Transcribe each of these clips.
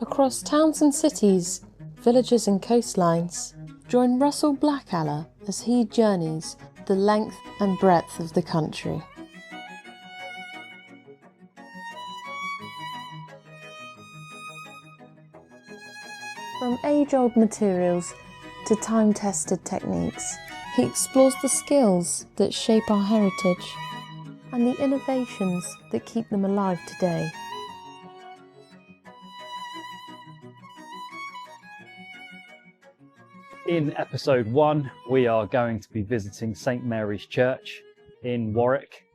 Across towns and cities, villages and coastlines, join Russell Blackaller as he journeys the length and breadth of the country. From age-old materials to time-tested techniques, he explores the skills that shape our heritage and the innovations that keep them alive today. In episode 1, we are going to be visiting St Mary's Church in Warwick,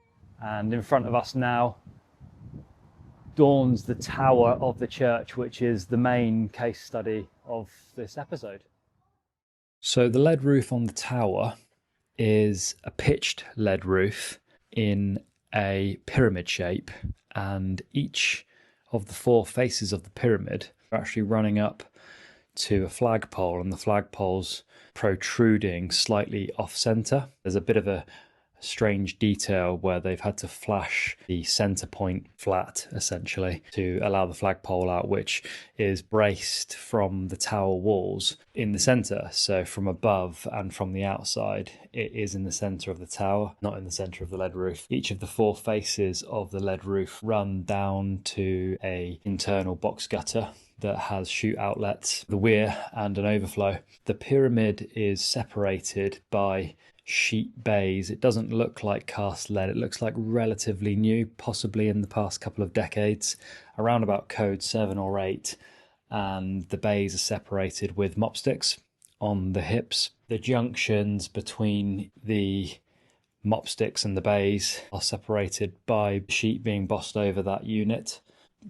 and in front of us now dawns the tower of the church, which is the main case study of this episode. So the lead roof on the tower is a pitched lead roof in a pyramid shape, and each of the 4 faces of the pyramid are actually running up to a flagpole, and the flagpole's protruding slightly off centre. There's a bit of a strange detail where they've had to flash the centre point flat essentially to allow the flagpole out, which is braced from the tower walls in the centre. So from above and from the outside, it is in the centre of the tower, not in the centre of the lead roof. Each of the 4 faces of the lead roof run down to an internal box gutter that has chute outlets, the weir and an overflow. The pyramid is separated by sheet bays. It doesn't look like cast lead. It looks like relatively new, possibly in the past couple of decades, around about code 7 or 8. And the bays are separated with mop sticks on the hips. The junctions between the mop sticks and the bays are separated by sheet being bossed over that unit.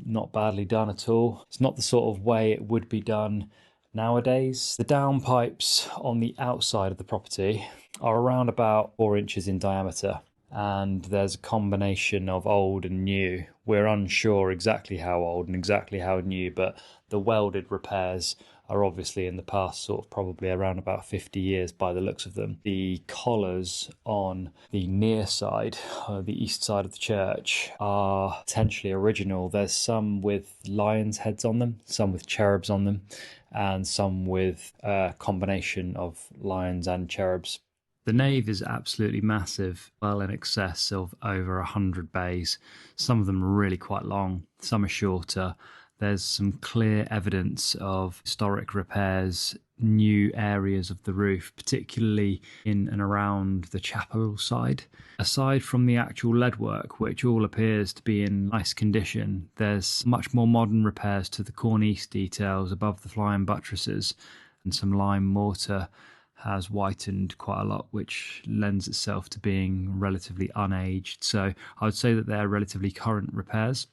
Not badly done at all. It's not the sort of way it would be done nowadays. The downpipes on the outside of the property are around about 4 inches in diameter, and there's a combination of old and new. We're unsure exactly how old and exactly how new, but the welded repairs are obviously in the past sort of probably around about 50 years by the looks of them. The collars on the near side, the east side of the church, are potentially original. There's some with lions' heads on them, some with cherubs on them, and some with a combination of lions and cherubs. The nave is absolutely massive, well in excess of over 100 bays. Some of them are really quite long, some are shorter. There's some clear evidence of historic repairs, new areas of the roof, particularly in and around the chapel side. Aside from the actual leadwork, which all appears to be in nice condition, there's much more modern repairs to the cornice details above the flying buttresses, and some lime mortar has whitened quite a lot, which lends itself to being relatively unaged. So I would say that they're relatively current repairs.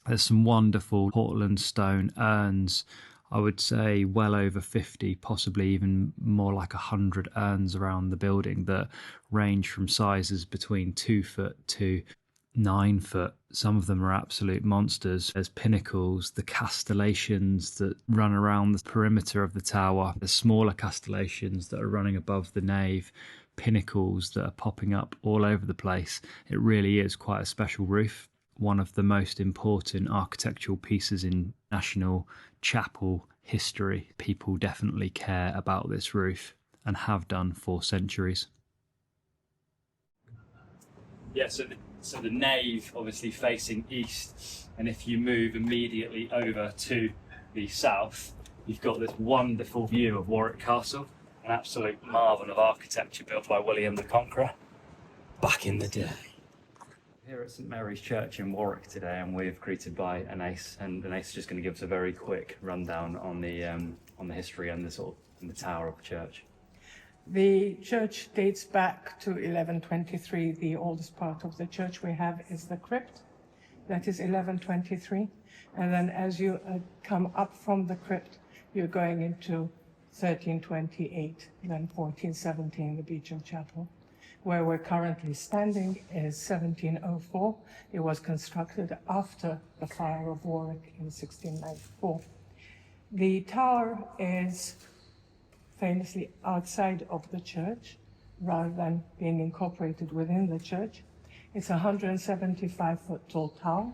There's some wonderful Portland stone urns. I would say well over 50, possibly even more like 100 urns around the building that range from sizes between 2 foot to 9 foot. Some of them are absolute monsters. There's pinnacles, the castellations that run around the perimeter of the tower, the smaller castellations that are running above the nave, pinnacles that are popping up all over the place. It really is quite a special roof. One of the most important architectural pieces in national chapel history. People definitely care about this roof and have done for centuries. Yeah, so the nave obviously facing east, and if you move immediately over to the south, you've got this wonderful view of Warwick Castle, an absolute marvel of architecture built by William the Conqueror back in the day. Here at St Mary's Church in Warwick today, and we're greeted by Anais, and Anais is just going to give us a very quick rundown on the history and the tower of the church. The church dates back to 1123. The oldest part of the church we have is the crypt. That is 1123. And then as you come up from the crypt, you're going into 1328, then 1417, the Beauchamp Chapel. Where we're currently standing is 1704. It was constructed after the fire of Warwick in 1694. The tower is famously outside of the church rather than being incorporated within the church. It's a 175-foot tall tower.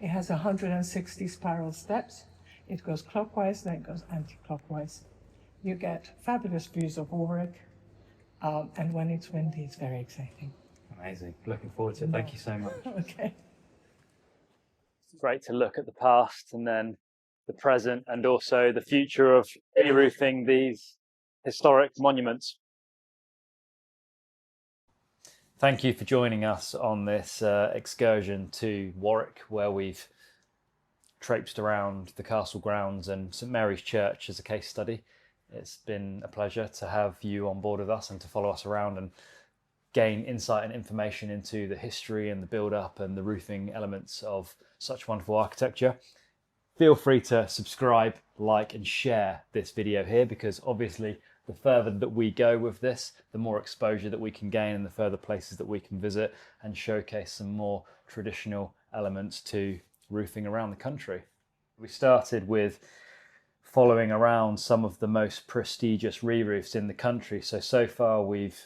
It has 160 spiral steps. It goes clockwise, then it goes anti-clockwise. You get fabulous views of Warwick, and when it's windy, it's very exciting. Amazing. Looking forward to it. Thank you so much. Okay. It's great to look at the past and then the present and also the future of re-roofing these historic monuments. Thank you for joining us on this excursion to Warwick, where we've traipsed around the castle grounds and St Mary's Church as a case study. It's been a pleasure to have you on board with us and to follow us around and gain insight and information into the history and the build-up and the roofing elements of such wonderful architecture. Feel free to subscribe, like and share this video here, because obviously the further that we go with this, the more exposure that we can gain and the further places that we can visit and showcase some more traditional elements to roofing around the country. We started with following around some of the most prestigious re-roofs in the country. So far we've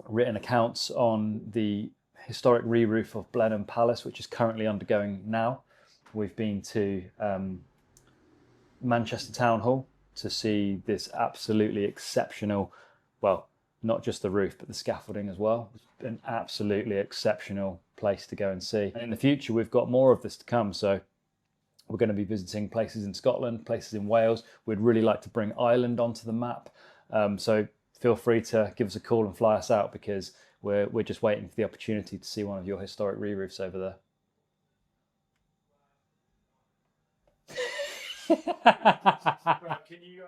written accounts on the historic re-roof of Blenheim Palace, which is currently undergoing now. We've been to Manchester Town Hall to see this absolutely exceptional, well, not just the roof, but the scaffolding as well. It's an absolutely exceptional place to go and see. And in the future, we've got more of this to come. So we're going to be visiting places in Scotland, places in Wales. We'd really like to bring Ireland onto the map. So feel free to give us a call and fly us out, because we're just waiting for the opportunity to see one of your historic re-roofs over there. Can you